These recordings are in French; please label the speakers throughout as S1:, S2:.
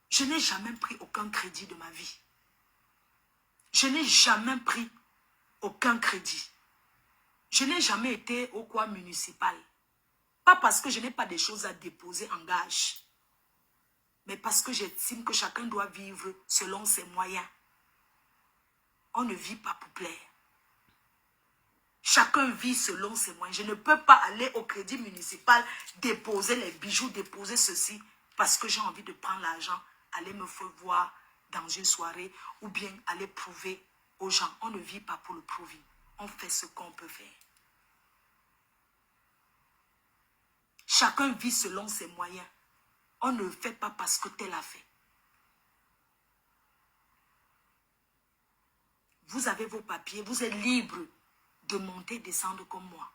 S1: Je n'ai jamais pris aucun crédit de ma vie. Je n'ai jamais pris aucun crédit. Je n'ai jamais été au coin municipal. Pas parce que je n'ai pas de choses à déposer en gage, mais parce que j'estime que chacun doit vivre selon ses moyens. On ne vit pas pour plaire. Chacun vit selon ses moyens. Je ne peux pas aller au crédit municipal, déposer les bijoux, déposer ceci, parce que j'ai envie de prendre l'argent, aller me faire voir dans une soirée, ou bien aller prouver aux gens. On ne vit pas pour le prouver. On fait ce qu'on peut faire. Chacun vit selon ses moyens. On ne fait pas parce que tel a fait. Vous avez vos papiers, vous êtes libre de monter, descendre comme moi.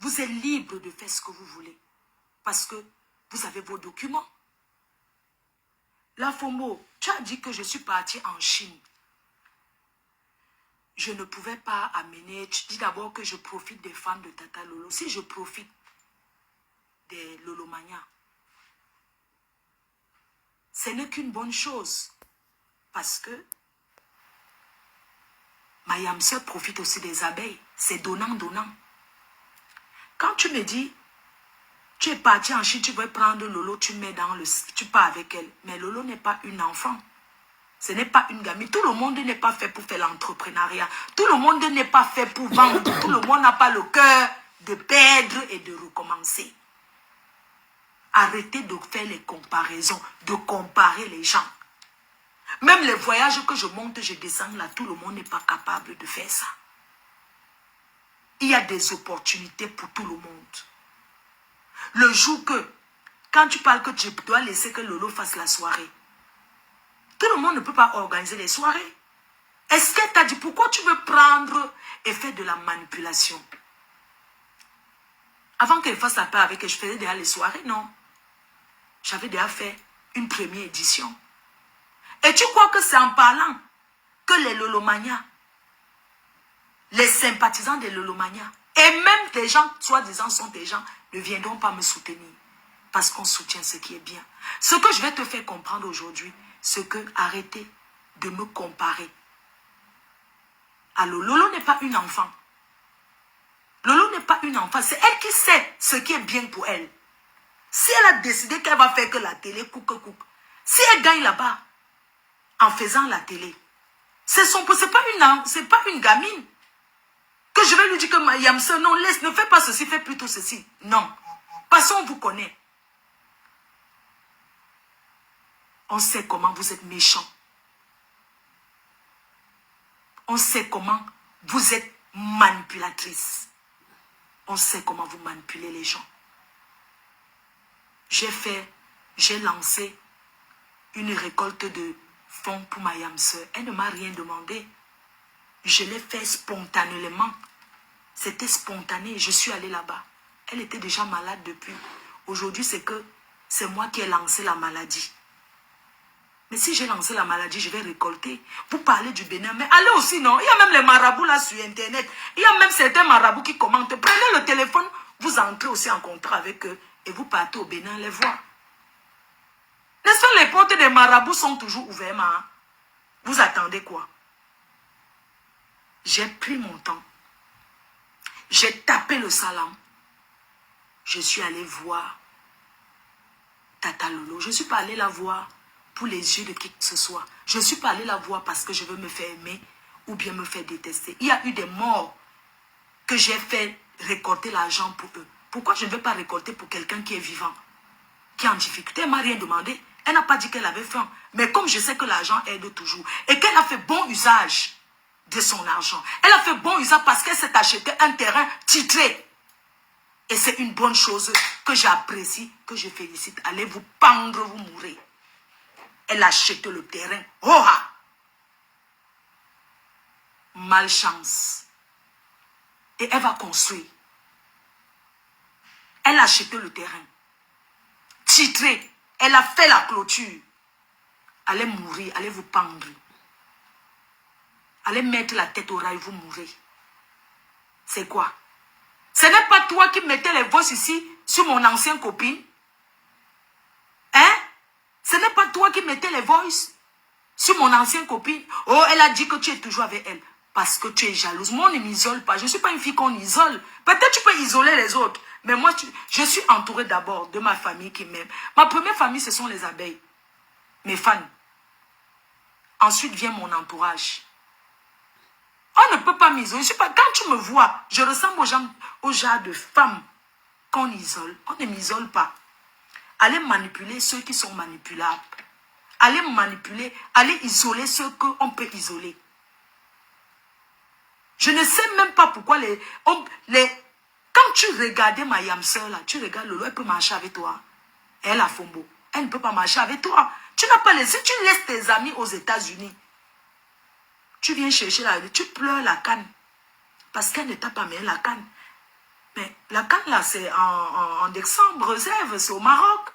S1: Vous êtes libre de faire ce que vous voulez. Parce que vous avez vos documents. La FOMO, tu as dit que je suis partie en Chine. Je ne pouvais pas amener... Tu dis d'abord que je profite des fans de Tata Lolo. Si je profite des Lolomania, ce n'est qu'une bonne chose. Parce que ma Yamseur profite aussi des abeilles. C'est donnant-donnant. Quand tu me dis, tu es parti en Chine, tu veux prendre Lolo, tu mets dans le... Tu pars avec elle. Mais Lolo n'est pas une enfant. Ce n'est pas une gamine. Tout le monde n'est pas fait pour faire l'entrepreneuriat. Tout le monde n'est pas fait pour vendre. Tout le monde n'a pas le cœur de perdre et de recommencer. Arrêtez de faire les comparaisons, de comparer les gens. Même les voyages que je monte, je descends là, tout le monde n'est pas capable de faire ça. Il y a des opportunités pour tout le monde. Le jour que, quand tu parles que tu dois laisser que Lolo fasse la soirée, tout le monde ne peut pas organiser les soirées. Est-ce qu'elle t'a dit pourquoi tu veux prendre et faire de la manipulation? Avant qu'elle fasse la paix avec elle, je faisais déjà les soirées, non. J'avais déjà fait une première édition. Et tu crois que c'est en parlant que les Lolomania, les sympathisants des Lolomania, et même des gens, soi-disant sont des gens, ne viendront pas me soutenir. Parce qu'on soutient ce qui est bien. Ce que je vais te faire comprendre aujourd'hui, c'est que arrêtez de me comparer. Alors, Lolo n'est pas une enfant. Lolo n'est pas une enfant. C'est elle qui sait ce qui est bien pour elle. Si elle a décidé qu'elle va faire que la télé coupe, si elle gagne là-bas, en faisant la télé, c'est pas une gamine. Que je vais lui dire que ma Yamseur, non, laisse, ne fais pas ceci, fais plutôt ceci. Non. Parce qu'on vous connaît. On sait comment vous êtes méchant. On sait comment vous êtes manipulatrice. On sait comment vous manipulez les gens. J'ai lancé une récolte de fonds pour ma Yamseur. Elle ne m'a rien demandé. Je l'ai fait spontanément. C'était spontané. Je suis allée là-bas. Elle était déjà malade depuis. Aujourd'hui, c'est moi qui ai lancé la maladie. Mais si j'ai lancé la maladie, je vais récolter. Vous parlez du Bénin, mais allez aussi, non? Il y a même les marabouts là sur Internet. Il y a même certains marabouts qui commentent. Prenez le téléphone, vous entrez aussi en contrat avec eux et vous partez au Bénin les voir. N'est-ce pas, les portes des marabouts sont toujours ouvertes, hein? Vous attendez quoi? J'ai pris mon temps. J'ai tapé le salam. Je suis allé voir Tata Lolo. Je ne suis pas allée la voir pour les yeux de qui que ce soit. Je ne suis pas allée la voir parce que je veux me faire aimer ou bien me faire détester. Il y a eu des morts que j'ai fait récolter l'argent pour eux. Pourquoi je ne veux pas récolter pour quelqu'un qui est vivant, qui est en difficulté? Elle ne m'a rien demandé. Elle n'a pas dit qu'elle avait faim. Mais comme je sais que l'argent aide toujours et qu'elle a fait bon usage de son argent. Elle a fait bon usage parce qu'elle s'est acheté un terrain titré. Et c'est une bonne chose que j'apprécie, que je félicite. Allez vous pendre, vous mourrez. Elle a acheté le terrain. Oh ah! Malchance. Et elle va construire. Elle a acheté le terrain. Titré. Elle a fait la clôture. Allez mourir, allez vous pendre. Allez mettre la tête au rail, vous mourrez. C'est quoi? Ce n'est pas toi qui mettais les voix ici sur mon ancienne copine. Ce n'est pas toi qui mettais les voices sur mon ancienne copine. Oh, elle a dit que tu es toujours avec elle. Parce que tu es jalouse. Moi, on ne m'isole pas. Je ne suis pas une fille qu'on isole. Peut-être tu peux isoler les autres. Mais moi, je suis entourée d'abord de ma famille qui m'aime. Ma première famille, ce sont les abeilles. Mes fans. Ensuite vient mon entourage. On ne peut pas m'isoler. Quand tu me vois, je ressemble aux genre de femmes qu'on isole. On ne m'isole pas. Allez manipuler ceux qui sont manipulables. Allez manipuler, allez isoler ceux qu'on peut isoler. Je ne sais même pas pourquoi quand tu regardais ma yamseur là, tu regardes Lolo, elle peut marcher avec toi. Elle a Fombo. Elle ne peut pas marcher avec toi. Tu n'as pas laissé, tu laisses tes amis aux États-Unis. Tu viens chercher tu pleures la canne. Parce qu'elle ne t'a pas mis la canne. Mais la canne là, c'est en décembre, réserve, c'est au Maroc.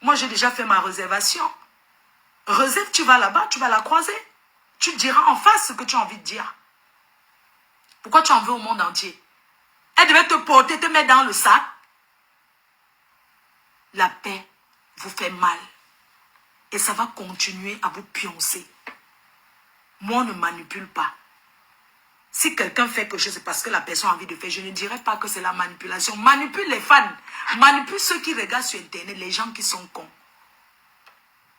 S1: Moi, j'ai déjà fait ma réservation. Réserve, tu vas là-bas, tu vas la croiser. Tu diras en face ce que tu as envie de dire. Pourquoi tu en veux au monde entier? Elle devait te porter, te mettre dans le sac. La paix vous fait mal. Et ça va continuer à vous pioncer. Moi, on ne manipule pas. Si quelqu'un fait quelque chose, c'est parce que la personne a envie de faire. Je ne dirais pas que c'est la manipulation. Manipule les fans. Manipule ceux qui regardent sur Internet. Les gens qui sont cons.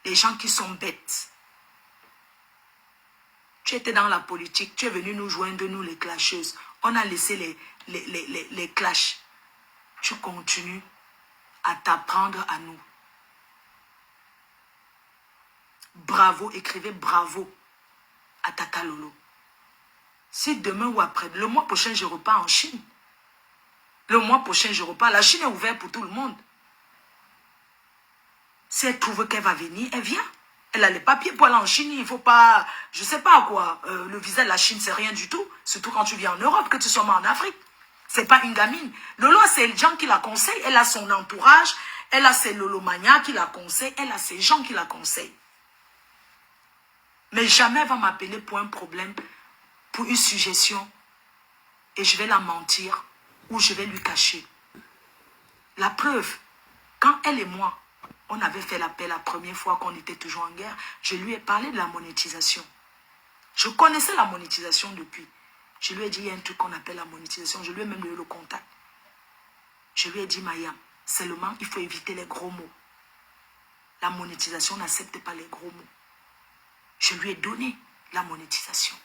S1: Les gens qui sont bêtes. Tu étais dans la politique. Tu es venu nous joindre, nous les clasheuses. On a laissé les clashs. Tu continues à t'apprendre à nous. Bravo, écrivez bravo à Tata Lolo. Si demain ou après, le mois prochain, je repars en Chine. Le mois prochain, je repars. La Chine est ouverte pour tout le monde. Si elle trouve qu'elle va venir, elle vient. Elle a les papiers pour aller en Chine. Il ne faut pas, je ne sais pas quoi. Le visa de la Chine, c'est rien du tout. Surtout quand tu viens en Europe, que tu sois en Afrique. Ce n'est pas une gamine. Lolo, c'est les gens qui la conseillent. Elle a son entourage. Elle a ses Lolomania qui la conseillent. Elle a ses gens qui la conseillent. Mais jamais elle va m'appeler pour un problème, pour une suggestion. Et je vais la mentir ou je vais lui cacher. La preuve, quand elle et moi, on avait fait l'appel la première fois qu'on était toujours en guerre, je lui ai parlé de la monétisation. Je connaissais la monétisation depuis. Je lui ai dit, il y a un truc qu'on appelle la monétisation. Je lui ai même donné le contact. Je lui ai dit, Mayam, seulement, il faut éviter les gros mots. La monétisation n'accepte pas les gros mots. Je lui ai donné la monétisation.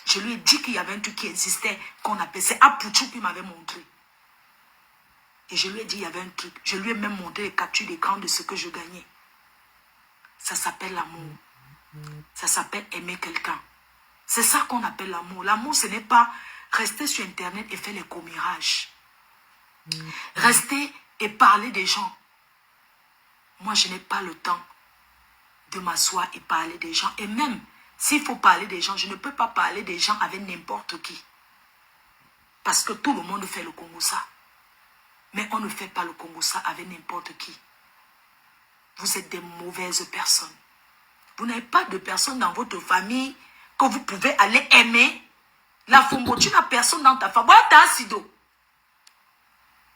S1: Je lui ai dit qu'il y avait un truc qui existait, qu'on appelait, c'est Apouchou qui m'avait montré. Et je lui ai dit, il y avait un truc. Je lui ai même montré les captures d'écran de ce que je gagnais. Ça s'appelle l'amour. Ça s'appelle aimer quelqu'un. C'est ça qu'on appelle l'amour. L'amour, ce n'est pas rester sur Internet et faire les commirages. Rester et parler des gens. Moi, je n'ai pas le temps de m'asseoir et parler des gens. Et même, s'il faut parler des gens, je ne peux pas parler des gens avec n'importe qui. Parce que tout le monde fait le Congo-ça. Mais on ne fait pas le Congo-ça avec n'importe qui. Vous êtes des mauvaises personnes. Vous n'avez pas de personne dans votre famille que vous pouvez aller aimer. La Fombo, tu n'as personne dans ta famille. Voilà, ta acido.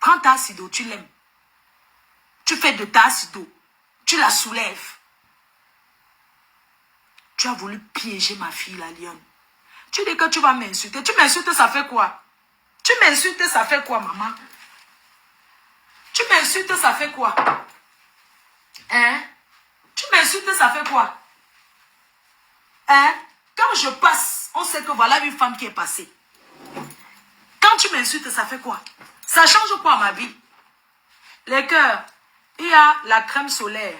S1: Prends ta acido, tu l'aimes. Tu fais de ta acido. Tu la soulèves. Tu as voulu piéger ma fille, la lionne. Tu dis que tu vas m'insulter. Tu m'insultes, ça fait quoi? Tu m'insultes, ça fait quoi, maman? Tu m'insultes, ça fait quoi? Hein? Tu m'insultes, ça fait quoi? Hein? Quand je passe, on sait que voilà une femme qui est passée. Quand tu m'insultes, ça fait quoi? Ça change quoi ma vie? Les cœurs, il y a la crème solaire.